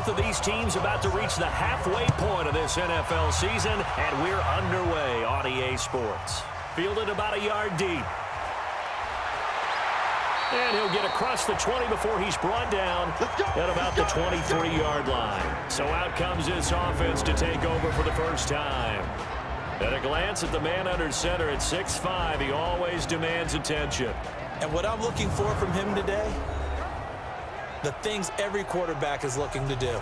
Both of these teams about to reach the halfway point of this NFL season, and we're underway on EA Sports. Fielded about a yard deep. And he'll get across the 20 before he's brought down at about the 23-yard line. So out comes this offense to take over for the first time. At a glance at the man under center at 6'5", he always demands attention. And what I'm looking for from him today, the things every quarterback is looking to do.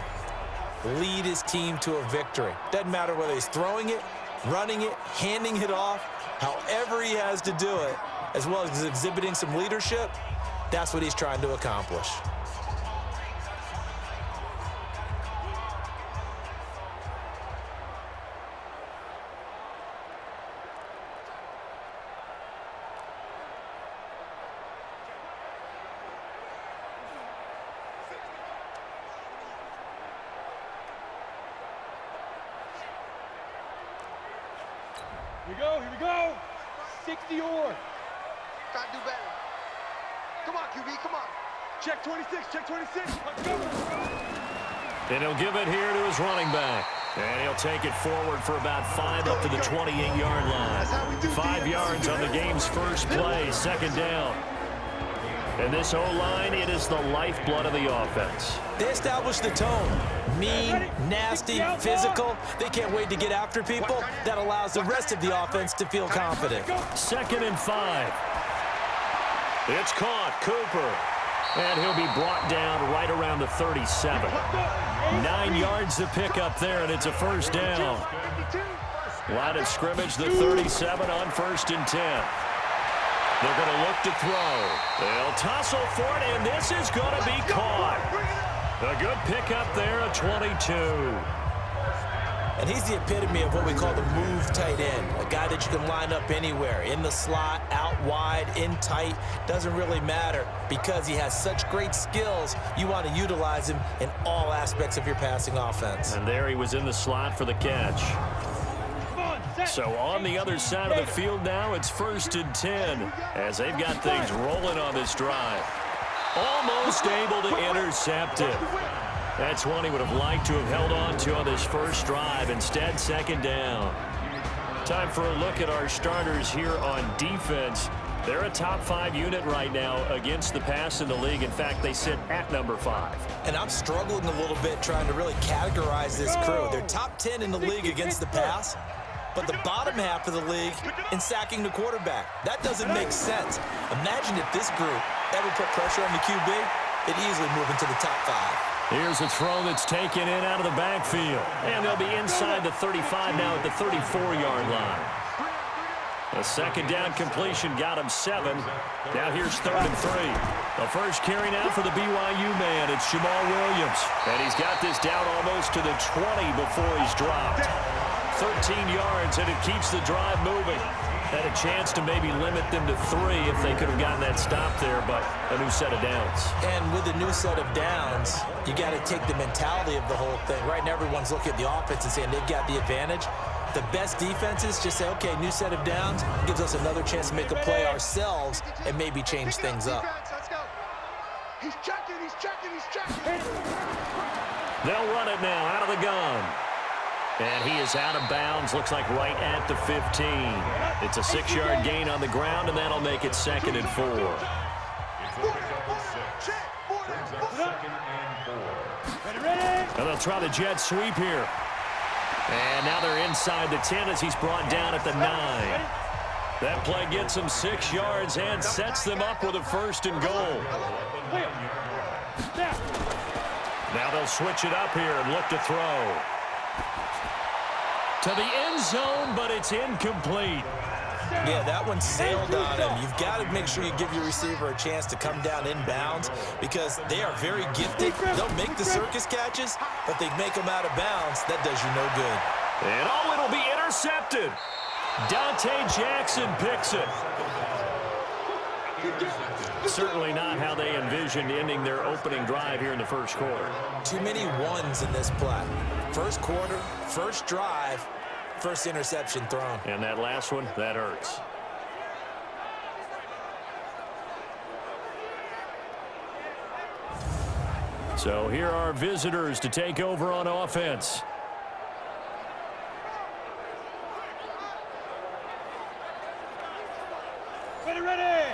Lead his team to a victory. Doesn't matter whether he's throwing it, running it, handing it off, however he has to do it, as well as exhibiting some leadership, that's what he's trying to accomplish. Here we go. 60-yard. Gotta do better. Come on, QB, come on. Check 26, check 26. Let's go. And he'll give it here to his running back. And he'll take it forward for about 5 up to the 28-yard line. 5 yards on the game's first play, second down. And this O-line, it is the lifeblood of the offense. They establish the tone. Mean, nasty, physical. They can't wait to get after people. That allows the rest of the offense to feel confident. 2nd and 5. It's caught, Cooper. And he'll be brought down right around the 37. 9 yards to pick up there, and it's a first down. Line of scrimmage, the 37 on 1st and 10. They're going to look to throw. They'll tussle for it, and this is going to be caught. A good pickup there, a 22. And he's the epitome of what we call the move tight end. A guy that you can line up anywhere. In the slot, out wide, in tight. Doesn't really matter because he has such great skills. You want to utilize him in all aspects of your passing offense. And there he was in the slot for the catch. So on the other side of the field now, it's 1st and 10 as they've got things rolling on this drive. Almost able to intercept it. That's one he would have liked to have held on to on this first drive. Instead, 2nd down. Time for a look at our starters here on defense. They're a top 5 unit right now against the pass in the league. In fact, they sit at number 5. And I'm struggling a little bit trying to really categorize this crew. They're top 10 in the league against the pass, but the bottom half of the league in sacking the quarterback. That doesn't make sense. Imagine if this group ever put pressure on the QB, it'd easily move into the top 5. Here's a throw that's taken in out of the backfield. And they'll be inside the 35 now at the 34-yard line. A 2nd down completion got him 7. Now here's 3rd and 3. The first carry now for the BYU man. It's Jamal Williams. And he's got this down almost to the 20 before he's dropped. 13 yards, and it keeps the drive moving. Had a chance to maybe limit them to 3 if they could have gotten that stop there, but a new set of downs. And with a new set of downs, you got to take the mentality of the whole thing. Right now, everyone's looking at the offense and saying they've got the advantage. The best defenses just say, okay, new set of downs, gives us another chance to make a play ourselves and maybe change things up. Let's go. He's checking, he's checking, he's checking. They'll run it now out of the gun. And he is out of bounds, looks like right at the 15. It's a 6-yard gain on the ground, and that'll make it 2nd and 4. And they'll try the jet sweep here. And now they're inside the 10 as he's brought down at the 9. That play gets them 6 yards and sets them up with a 1st and goal. Now they'll switch it up here and look to throw. To the end zone, but it's incomplete. Yeah, that one sailed on him. You've got to make sure you give your receiver a chance to come down inbounds because they are very gifted. They'll make the circus catches, but they make them out of bounds. That does you no good. And it'll be intercepted. Dante Jackson picks it. Certainly not how they envisioned ending their opening drive here in the first quarter. Too many ones in this play. First quarter, first drive, first interception thrown. And that last one, that hurts. So here are visitors to take over on offense. Ready.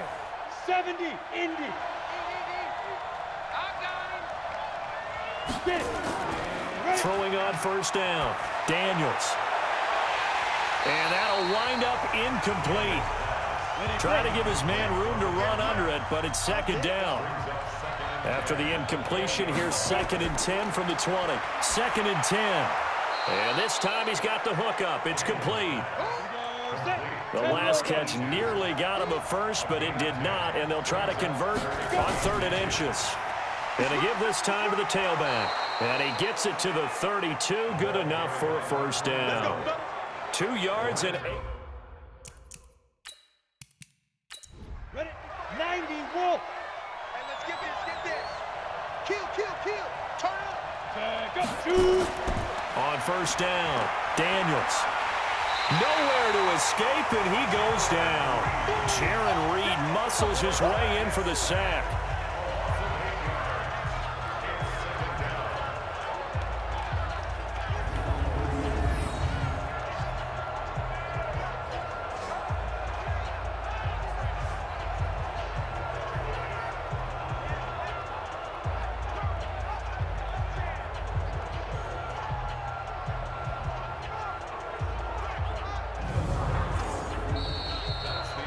70, Indy. Get it. Ready. Throwing on first down. Daniels. And that'll wind up incomplete. Trying to give his man room to run under it, but it's second down. After the incompletion, here's 2nd and 10 from the 20. 2nd and 10. And this time he's got the hook up. It's complete. The last catch nearly got him a first, but it did not, and they'll try to convert on 3rd and inches. And they give this time to the tailback. And he gets it to the 32. Good enough for a first down. 2 yards and 8. Ready. 90, Wolf. Hey, let's get this. Kill. Turn up. Go. Shoot. On first down, Daniels. Nowhere to escape, and he goes down. Jaron Reed muscles his way in for the sack.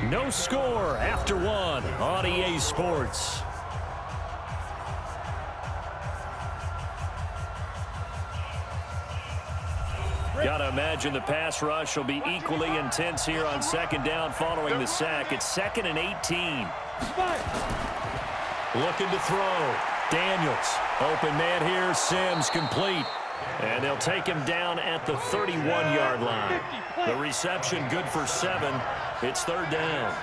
No score after 1 on EA Sports. Gotta imagine the pass rush will be equally intense here on 2nd down following the sack. It's 2nd and 18. Looking to throw. Daniels. Open man here. Sims complete. And they'll take him down at the 31-yard line. The reception good for 7. It's 3rd down.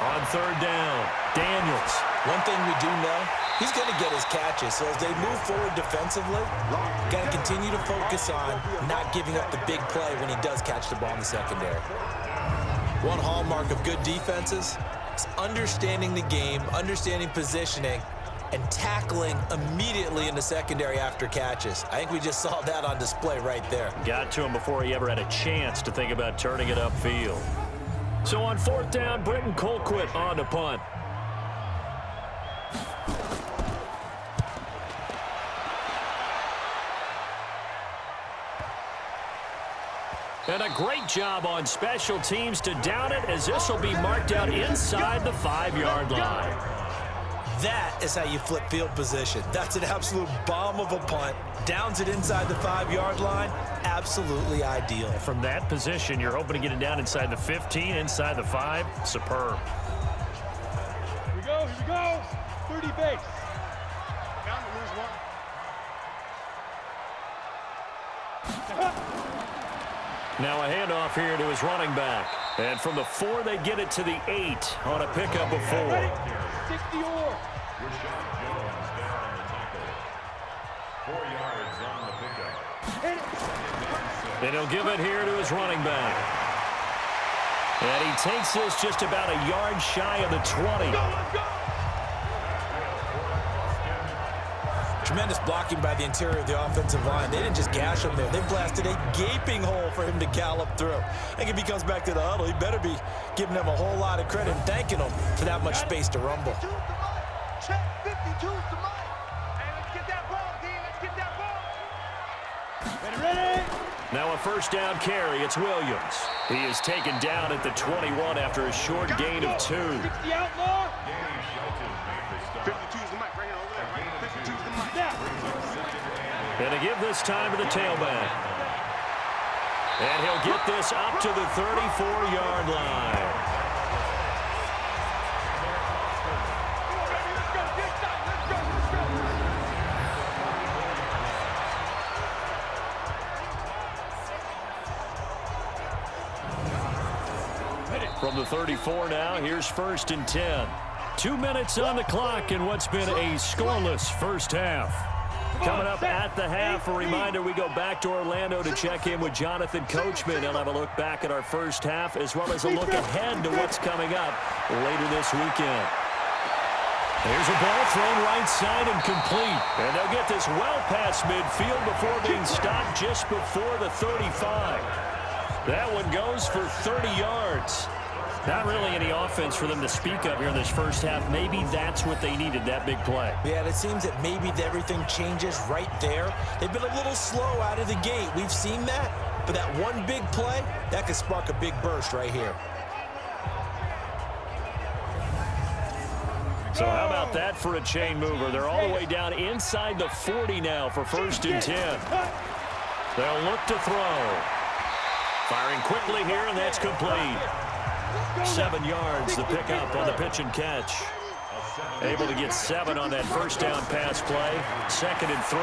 On 3rd down, Daniels. One thing we do know, he's going to get his catches. So as they move forward defensively, got to continue to focus on not giving up the big play when he does catch the ball in the secondary. One hallmark of good defenses is understanding the game, understanding positioning, and tackling immediately in the secondary after catches. I think we just saw that on display right there. Got to him before he ever had a chance to think about turning it upfield. So on 4th down, Britton Colquitt on to punt. And a great job on special teams to down it, as this will be marked out inside the 5-yard line. That is how you flip field position. That's an absolute bomb of a punt. Downs it inside the 5-yard line. Absolutely ideal. From that position, you're hoping to get it down inside the 15, inside the 5. Superb. Here we go. 30 base. Bound to lose one. Now a handoff here to his running back. And from the 4, they get it to the 8 on a pickup of 4. Ready. 60 or. And he'll give it here to his running back. And he takes this just about a yard shy of the 20. Tremendous blocking by the interior of the offensive line. They didn't just gash him there. They blasted a gaping hole for him to gallop through. I think if he comes back to the huddle, he better be giving them a whole lot of credit and thanking them for that much space to rumble. Check 52's the money. Hey, let's get that ball, D. Let's get that ball. Ready. Now a first down carry. It's Williams. He is taken down at the 21 after a short gain of 2. 60 outlaw. 52's the mic. Bring it over there, right? 52's the mic. And to give this time to the tailback. And he'll get this up to the 34-yard line. From the 34 now, here's 1st and 10. 2 minutes on the clock in what's been a scoreless first half. Coming up at the half, a reminder, we go back to Orlando to check in with Jonathan Coachman. He'll have a look back at our first half, as well as a look ahead to what's coming up later this weekend. There's a ball thrown right side and complete. And they'll get this well past midfield before being stopped just before the 35. That one goes for 30 yards. Not really any offense for them to speak of here in this first half. Maybe that's what they needed, that big play. Yeah, it seems that maybe everything changes right there. They've been a little slow out of the gate. We've seen that. But that one big play, that could spark a big burst right here. So how about that for a chain mover? They're all the way down inside the 40 now for 1st and 10. They'll look to throw. Firing quickly here, and that's complete. 7 yards, the pickup on the pitch and catch. Able to get 7 on that first down pass play. 2nd and 3.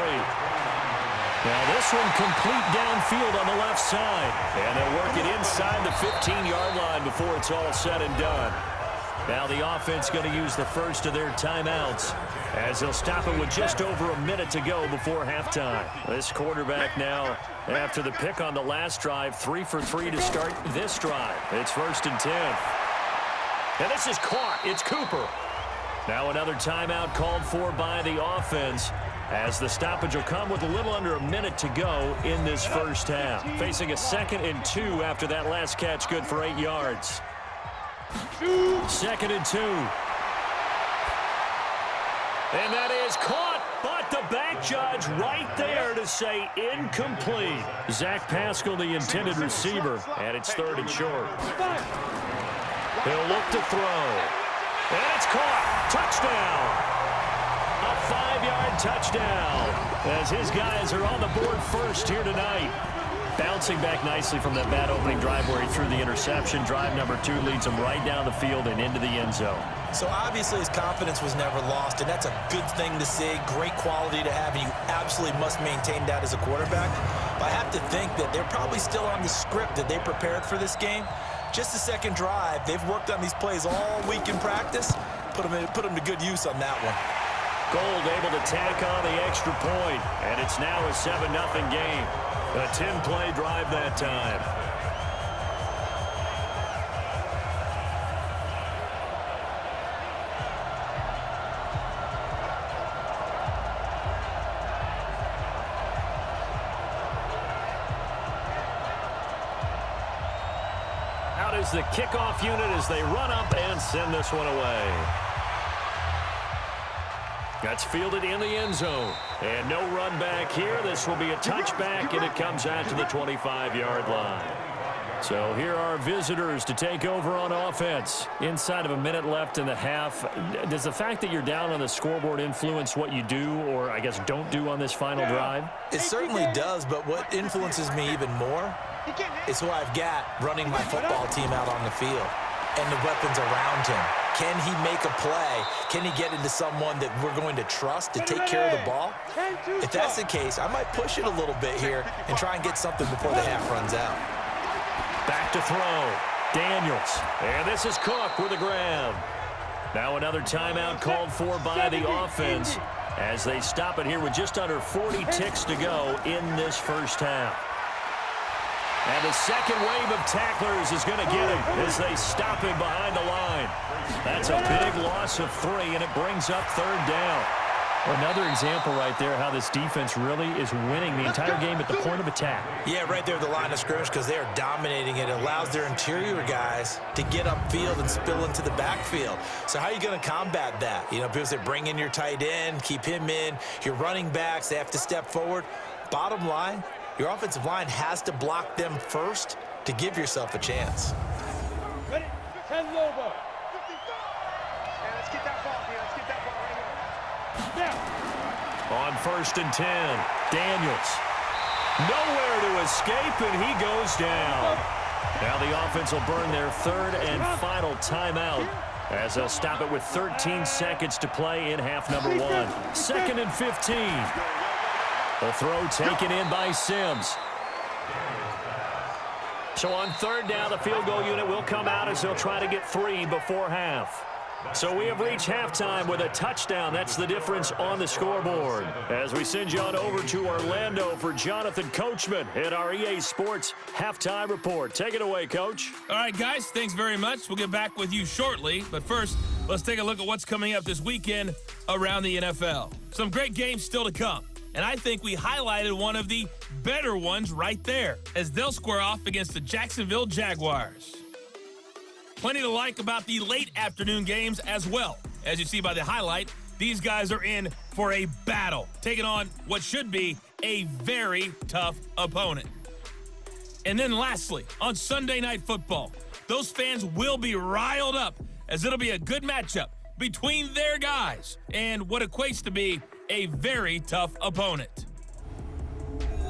Now this one complete downfield on the left side. And they'll work it inside the 15-yard line before it's all said and done. Now the offense going to use the first of their timeouts as they'll stop it with just over a minute to go before halftime. This quarterback now, after the pick on the last drive, 3 for 3 to start this drive. It's 1st and 10. And this is caught. It's Cooper. Now another timeout called for by the offense as the stoppage will come with a little under a minute to go in this first half. Facing a 2nd and 2 after that last catch, good for 8 yards. 2nd and 2. And that is caught, but the back judge right there to say incomplete. Zach Pascal, the intended receiver, and it's 3rd and short. He'll look to throw. And it's caught. Touchdown. A 5-yard touchdown as his guys are on the board first here tonight. Bouncing back nicely from that bad opening drive where he threw the interception. Drive number 2 leads him right down the field and into the end zone. So obviously his confidence was never lost, and that's a good thing to see, great quality to have, and you absolutely must maintain that as a quarterback. But I have to think that they're probably still on the script that they prepared for this game. Just the second drive, they've worked on these plays all week in practice. Put them to good use on that one. Gold able to tack on the extra point, and it's now a 7-0 game. A 10-play drive that time. Out is the kickoff unit as they run up and send this one away. That's fielded in the end zone. And no run back here. This will be a touchback, and it comes out to the 25-yard line. So here are visitors to take over on offense. Inside of a minute left in the half. Does the fact that you're down on the scoreboard influence what you do or, I guess, don't do on this final drive? It certainly does, but what influences me even more is who I've got running my football team out on the field and the weapons around him. Can he make a play? Can he get into someone that we're going to trust to take care of the ball? If that's the case, I might push it a little bit here and try and get something before the half runs out. Back to throw. Daniels. And this is Cook with a grab. Now another timeout called for by the offense as they stop it here with just under 40 ticks to go in this first half. And the second wave of tacklers is going to get him as they stop him behind the line. That's a big loss of 3, and it brings up 3rd down. Another example right there how this defense really is winning the entire game at the point of attack. Yeah, right there at the line of scrimmage because they are dominating it. It allows their interior guys to get upfield and spill into the backfield. So how are you going to combat that? You know, people say bring in your tight end, keep him in. Your running backs, they have to step forward. Bottom line, your offensive line has to block them first to give yourself a chance. Ready? 10 Lobo. Hey, let's get that ball, man. Let's get that ball right here. Now. On 1st and 10, Daniels. Nowhere to escape, and he goes down. Now the offense will burn their 3rd and final timeout as they'll stop it with 13 seconds to play in half number 1. 2nd and 15. The throw taken in by Sims. So on 3rd down, the field goal unit will come out as they'll try to get 3 before half. So we have reached halftime with a touchdown. That's the difference on the scoreboard. As we send you on over to Orlando for Jonathan Coachman at our EA Sports Halftime Report. Take it away, Coach. All right, guys, thanks very much. We'll get back with you shortly. But first, Let's take a look at what's coming up this weekend around the NFL. Some great games still to come, and I think we highlighted one of the better ones right there, as they'll square off against the Jacksonville Jaguars. Plenty to like about the late afternoon games as well. As you see by the highlight, these guys are in for a battle, taking on what should be a very tough opponent. And then lastly, on Sunday Night Football, those fans will be riled up as it'll be a good matchup between their guys and what equates to be a very tough opponent.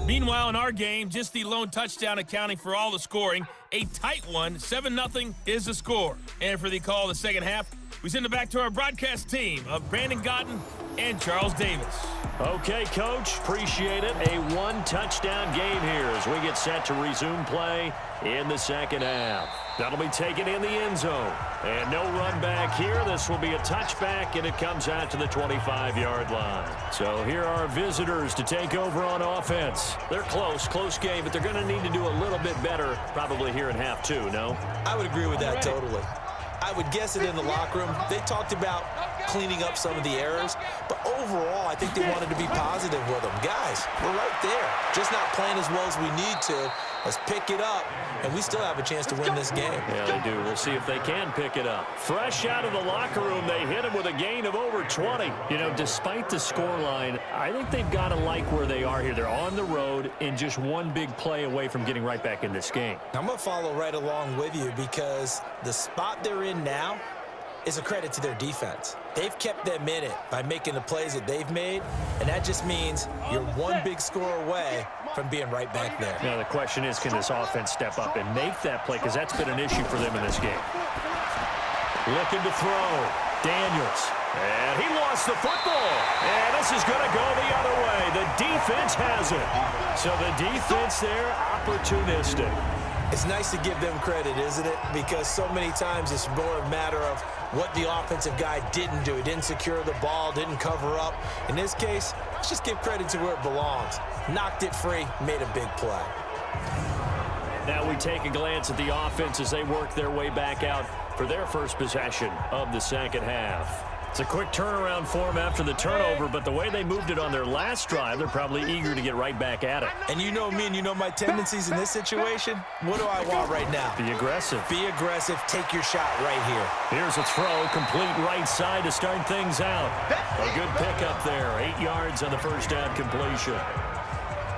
Meanwhile, in our game, just the lone touchdown accounting for all the scoring, a tight one, 7-0 is the score. And for the call of the second half, we send it back to our broadcast team of Brandon Gotten and Charles Davis. Okay, Coach, appreciate it. A one-touchdown game here as we get set to resume play in the second half. That'll be taken in the end zone. And no run back here. This will be a touchback, and it comes out to the 25-yard line. So here are our visitors to take over on offense. They're close game, but they're going to need to do a little bit better probably here in half two, no? I would agree with that totally. I would guess it in the locker room. They talked about cleaning up some of the errors, but overall, I think they wanted to be positive with them. Guys, we're right there. Just not playing as well as we need to. Let's pick it up, and we still have a chance to win this game. Yeah, they do. We'll see if they can pick it up. Fresh out of the locker room, they hit him with a gain of over 20. You know, despite the scoreline, I think they've got to like where they are here. They're on the road and just one big play away from getting right back in this game. I'm going to follow right along with you because the spot they're in now is a credit to their defense. They've kept them in it by making the plays that they've made, and that just means you're one big score away from being right back there. Now, the question is, can this offense step up and make that play? Because that's been an issue for them in this game. Looking to throw. Daniels. And he lost the football. And this is going to go the other way. The defense has it. So the defense there, opportunistic. It's nice to give them credit, isn't it? Because so many times it's more a matter of what the offensive guy didn't do. He didn't secure the ball, didn't cover up. In this case, let's just give credit to where it belongs. Knocked it free, made a big play. Now we take a glance at the offense as they work their way back out for their first possession of the second half. It's a quick turnaround for them after the turnover, but the way they moved it on their last drive, they're probably eager to get right back at it. And you know me and you know my tendencies in this situation. What do I want right now? Be aggressive. Be aggressive. Take your shot right here. Here's a throw, complete right side to start things out. A good pickup there, 8 yards on the first down completion.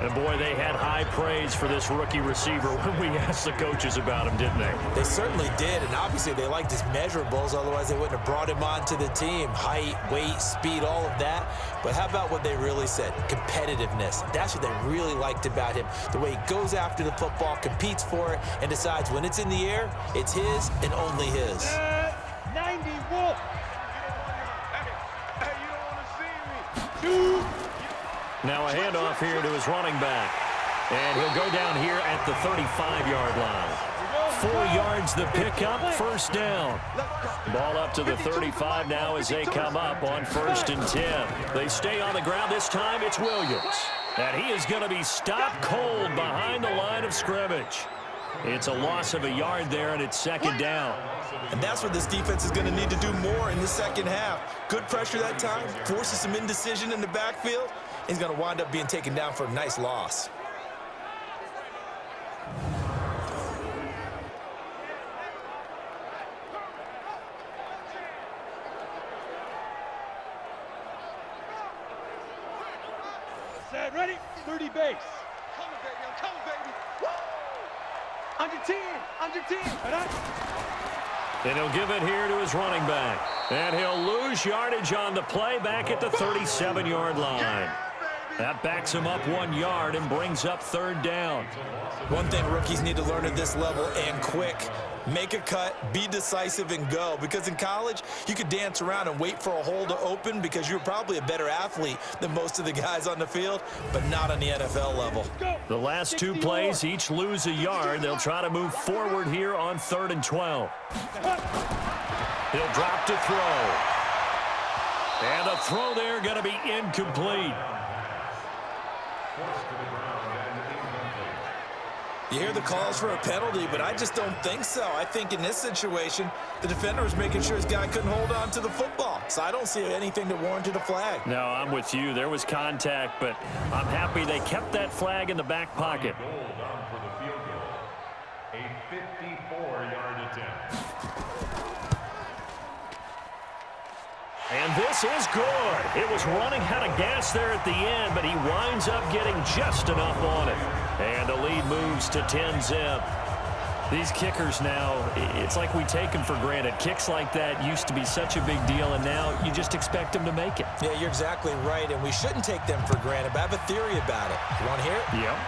And, boy, they had high praise for this rookie receiver when we asked the coaches about him, didn't they? They certainly did, and obviously they liked his measurables. Otherwise, they wouldn't have brought him onto the team. Height, weight, speed, all of that. But how about what they really said? Competitiveness. That's what they really liked about him. The way he goes after the football, competes for it, and decides when it's in the air, it's his and only his. 90 Wolf. Hey, you don't want to see me. Dude. Now a handoff here to his running back. And he'll go down here at the 35-yard line. 4 yards the pickup, first down. Ball up to the 35 now as they come up on 1st and 10. They stay on the ground. This time it's Williams. And he is going to be stopped cold behind the line of scrimmage. It's a loss of a yard there, and it's 2nd down. And that's what this defense is going to need to do more in the second half. Good pressure that time, forces some indecision in the backfield. He's going to wind up being taken down for a nice loss. Set, ready? 30 base. Come on, baby. I'm coming, baby. Woo! Under 10. Under 10. And he'll give it here to his running back. And he'll lose yardage on the play back at the 37-yard line. That backs him up 1 yard and brings up 3rd down. One thing rookies need to learn at this level, and quick, make a cut, be decisive, and go. Because in college, you could dance around and wait for a hole to open because you're probably a better athlete than most of the guys on the field, but not on the NFL level. The last 2 plays each lose a yard. They'll try to move forward here on 3rd and 12. He'll drop to throw. And the throw there going to be incomplete. You hear the calls for a penalty, but I just don't think so. I think in this situation, the defender was making sure his guy couldn't hold on to the football. So I don't see anything that warranted a flag. No, I'm with you. There was contact, but I'm happy they kept that flag in the back pocket. A 54-yard attempt. And this is good. It was running out of gas there at the end, but he winds up getting just enough on it. And the lead moves to 10-zip. These kickers now, it's like we take them for granted. Kicks like that used to be such a big deal, and now you just expect them to make it. Yeah, you're exactly right, and we shouldn't take them for granted, but I have a theory about it. You want to hear it? Yep.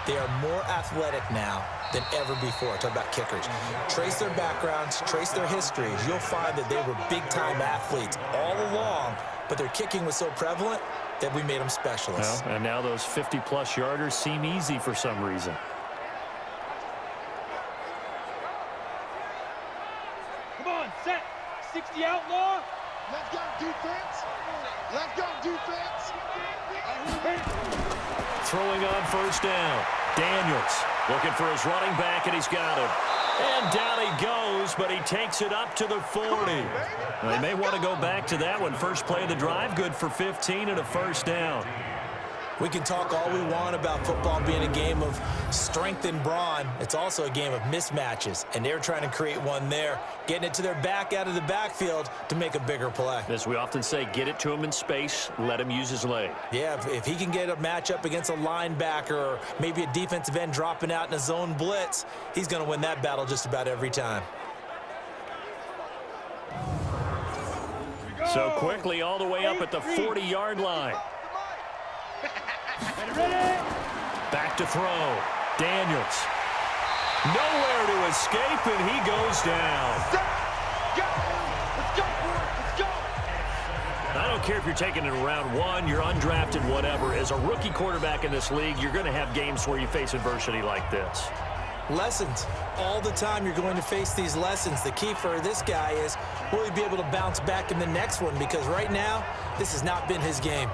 They are more athletic now than ever before. Talk about kickers. Trace their backgrounds, trace their histories. You'll find that they were big-time athletes all along, but their kicking was so prevalent that we made them specialists. Well, and now those 50-plus yarders seem easy for some reason. Come on, set. 60 outlaw. Let's go, defense. Let's go, defense. Throwing on first down. Daniels looking for his running back, and he's got him. And down he goes, but he takes it up to the 40. Well, they may want to go back to that one. First play of the drive, good for 15 and a first down. We can talk all we want about football being a game of strength and brawn. It's also a game of mismatches, and they're trying to create one there, getting it to their back out of the backfield to make a bigger play. As we often say, get it to him in space, let him use his leg. Yeah, if he can get a matchup against a linebacker or maybe a defensive end dropping out in a zone blitz, he's going to win that battle just about every time. So quickly all the way up at the 40-yard line. Back to throw. Daniels. Nowhere to escape, and he goes down. I don't care if you're taking it in round one, you're undrafted, whatever. As a rookie quarterback in this league, you're going to have games where you face adversity like this. Lessons. All the time you're going to face these lessons. The key for this guy is, will he be able to bounce back in the next one? Because right now, this has not been his game.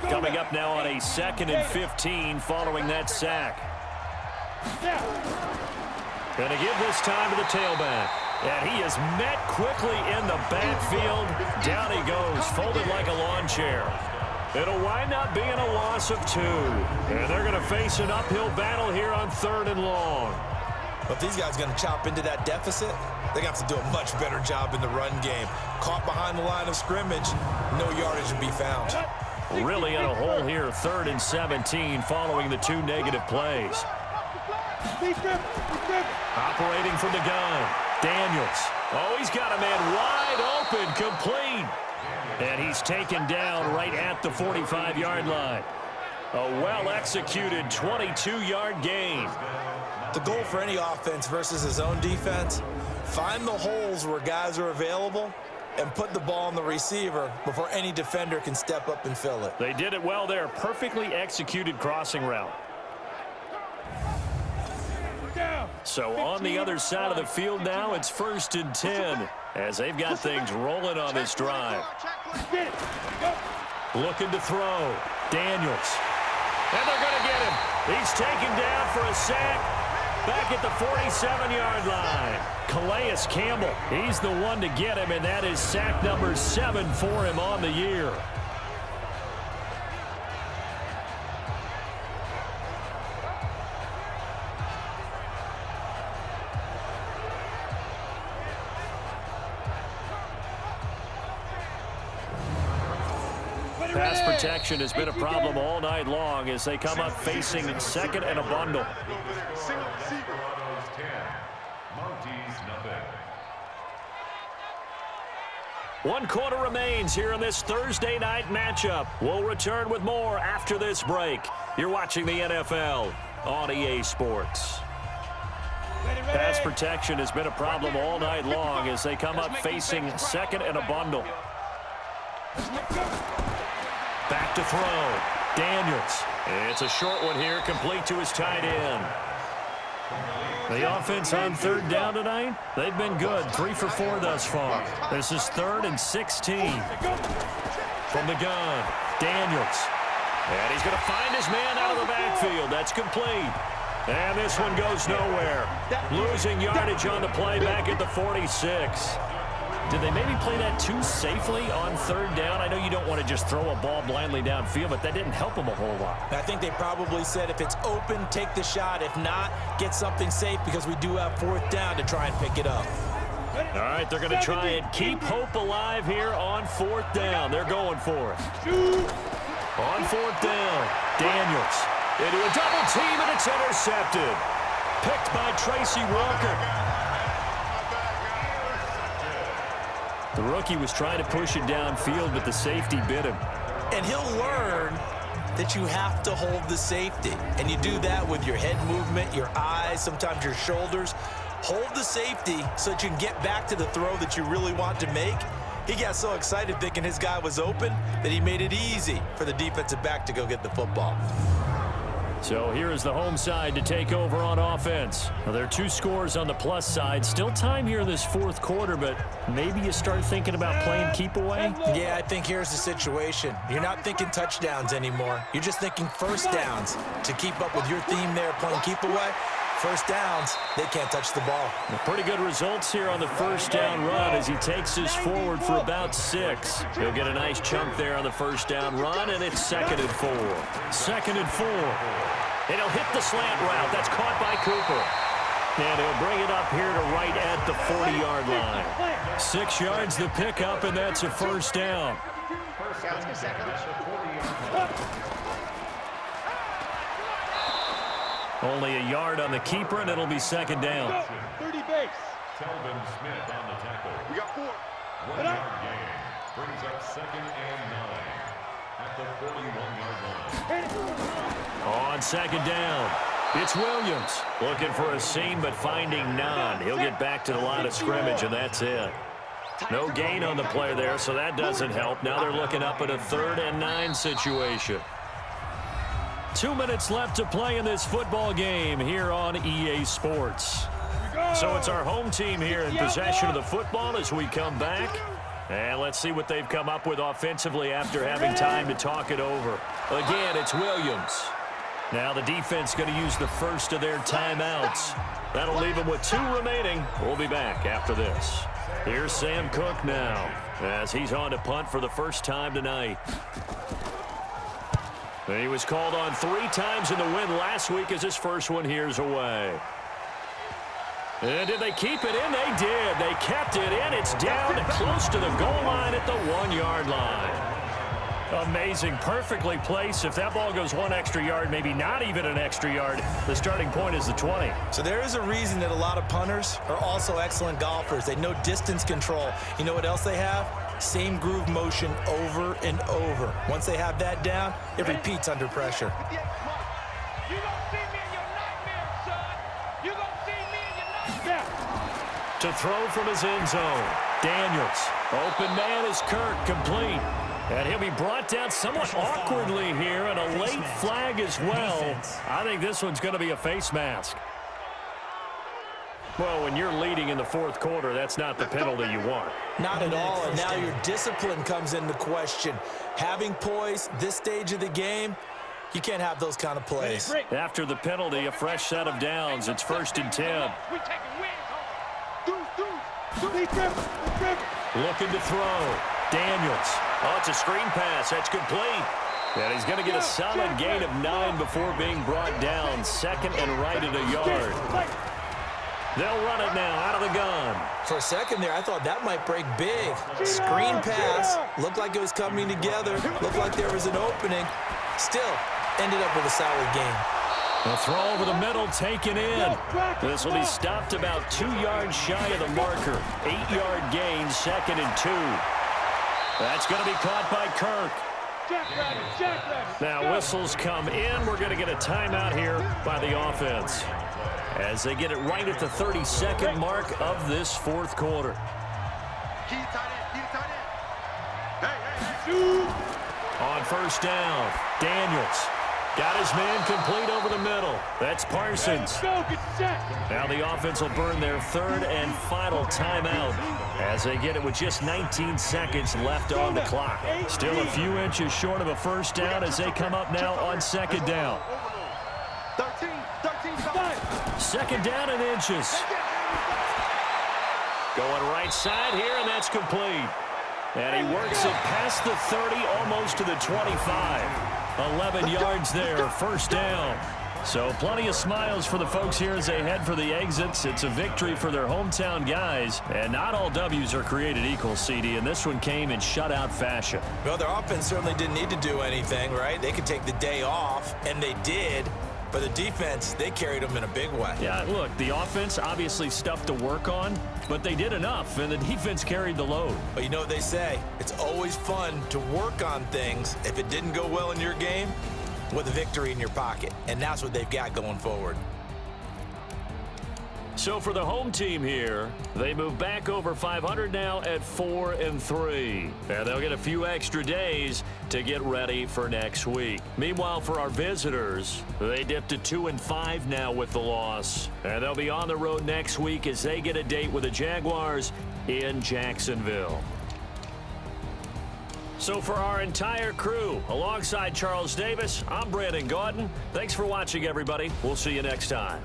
Coming up now on a 2nd and 15 following that sack. Going to give this time to the tailback. And he is met quickly in the backfield. Down he goes, folded like a lawn chair. It'll wind up being a loss of 2. And they're going to face an uphill battle here on 3rd and long. But if these guys are going to chop into that deficit, they're going to have to do a much better job in the run game. Caught behind the line of scrimmage, no yardage to be found. Really in a hole here, 3rd and 17 following the 2 negative plays. Operating from the gun. Daniels. Oh, he's got a man wide open, complete. And he's taken down right at the 45-yard line. A well-executed 22-yard gain. The goal for any offense versus his own defense, find the holes where guys are available and put the ball on the receiver before any defender can step up and fill it. They did it well there. Perfectly executed crossing route. So on the other side of the field now, it's 1st and 10 as they've got things rolling on this drive. Looking to throw. Daniels. And they're going to get him. He's taken down for a sack. Back at the 47-yard line. Calais Campbell, he's the one to get him, and that is sack number 7 for him on the year. Pass protection has been a problem all night long as they come up facing 2nd and a bundle. One quarter remains here in this Thursday night matchup. We'll return with more after this break. You're watching the NFL on EA Sports. Pass protection has been a problem all night long as they come up facing 2nd and a bundle. Back to throw. Daniels. It's a short one here, complete to his tight end. The offense on 3rd down tonight, they've been good. 3 for 4 thus far. This is 3rd and 16. From the gun, Daniels. And he's going to find his man out of the backfield. That's complete. And this one goes nowhere. Losing yardage on the play back at the 46. Did they maybe play that too safely on third down? I know you don't want to just throw a ball blindly downfield, but that didn't help them a whole lot. I think they probably said if it's open, take the shot. If not, get something safe because we do have fourth down to try and pick it up. All right, they're going to try and keep hope alive here on fourth down. They're going for it. On fourth down, Daniels into a double team, and it's intercepted. Picked by Tracy Walker. The rookie was trying to push it downfield, but the safety bit him. And he'll learn that you have to hold the safety. And you do that with your head movement, your eyes, sometimes your shoulders. Hold the safety so that you can get back to the throw that you really want to make. He got so excited thinking his guy was open that he made it easy for the defensive back to go get the football. So here is the home side to take over on offense. Well, there are 2 scores on the plus side. Still time here in this fourth quarter, but maybe you start thinking about playing keep away? Yeah, I think here's the situation. You're not thinking touchdowns anymore. You're just thinking first downs. To keep up with your theme there, playing keep away, first downs, they can't touch the ball. Well, pretty good results here on the first down run as he takes this forward for about 6. He'll get a nice chunk there on the first down run, and it's 2nd and 4. 2nd and 4. And he'll hit the slant route. That's caught by Cooper. And he'll bring it up here to right at the 40-yard line. 6 yards the pickup, and that's a first down. Only a yard on the keeper, and it'll be 2nd down. 30 base. Telvin Smith on the tackle. We got 4. 1 yard gain. Brings up 2nd and 9 at the 41-yard line. On 2nd down, it's Williams. Looking for a seam, but finding none. He'll get back to the line of scrimmage, and that's it. No gain on the play there, so that doesn't help. Now they're looking up at a 3rd and 9 situation. 2 minutes left to play in this football game here on EA Sports. So it's our home team here in possession of the football as we come back. And let's see what they've come up with offensively after having time to talk it over. Again, it's Williams. Now the defense going to use the first of their timeouts. That'll leave them with 2 remaining. We'll be back after this. Here's Sam Cook now as he's on to punt for the first time tonight. And he was called on 3 times in the win last week as his first one here's away. And did they keep it in? They did. They kept it in. It's down close to the goal line at the 1-yard line. Amazing. Perfectly placed. If that ball goes 1 extra yard, maybe not even an extra yard, the starting point is the 20. So there is a reason that a lot of punters are also excellent golfers. They know distance control. You know what else they have? Same groove motion over and over. Once they have that down, it repeats under pressure. You gonna see me in your nightmare, son. You gonna see me in your nightmare. To throw from his end zone, Daniels. Open man is Kirk, complete. And he'll be brought down somewhat awkwardly here, and a late flag as well. I think this one's going to be a face mask. Well, when you're leading in the fourth quarter, that's not the penalty you want. Not at all, and now your discipline comes into question. Having poise this stage of the game, you can't have those kind of plays. After the penalty, a fresh set of downs. It's 1st and 10. We taking wins. Looking to throw. Daniels. Oh, it's a screen pass. That's complete. And he's going to get a solid gain of 9 before being brought down. 2nd and right at a yard. They'll run it now out of the gun. For a second there, I thought that might break big. Screen pass. Looked like it was coming together. Looked like there was an opening. Still, ended up with a solid gain. A throw over the middle taken in. This will be stopped about 2 yards shy of the marker. 8-yard gain, 2nd and 2. That's going to be caught by Kirk. Now whistles come in. We're going to get a timeout here by the offense as they get it right at the 32nd mark of this fourth quarter. Key tight end. Hey. On first down, Daniels. Got his man complete over the middle. That's Parsons. Let's go, get set. Now the offense will burn their third and final timeout as they get it with just 19 seconds left on the clock. Still a few inches short of a first down as they come up now on second down. 13, 5. Second down and inches. Going right side here, and that's complete. And he works it past the 30, almost to the 25. 11 yards there, first down. So plenty of smiles for the folks here as they head for the exits. It's a victory for their hometown guys. And not all W's are created equal, CD, and this one came in shutout fashion. Well, their offense certainly didn't need to do anything, right? They could take the day off, and they did. But the defense, they carried them in a big way. Yeah, look, the offense, obviously stuff to work on, but they did enough, and the defense carried the load. But you know what they say? It's always fun to work on things if it didn't go well in your game with a victory in your pocket. And that's what they've got going forward. So for the home team here, they move back over 500 now at 4-3. And they'll get a few extra days to get ready for next week. Meanwhile, for our visitors, they dipped to 2-5 now with the loss. And they'll be on the road next week as they get a date with the Jaguars in Jacksonville. So for our entire crew, alongside Charles Davis, I'm Brandon Gaudin. Thanks for watching, everybody. We'll see you next time.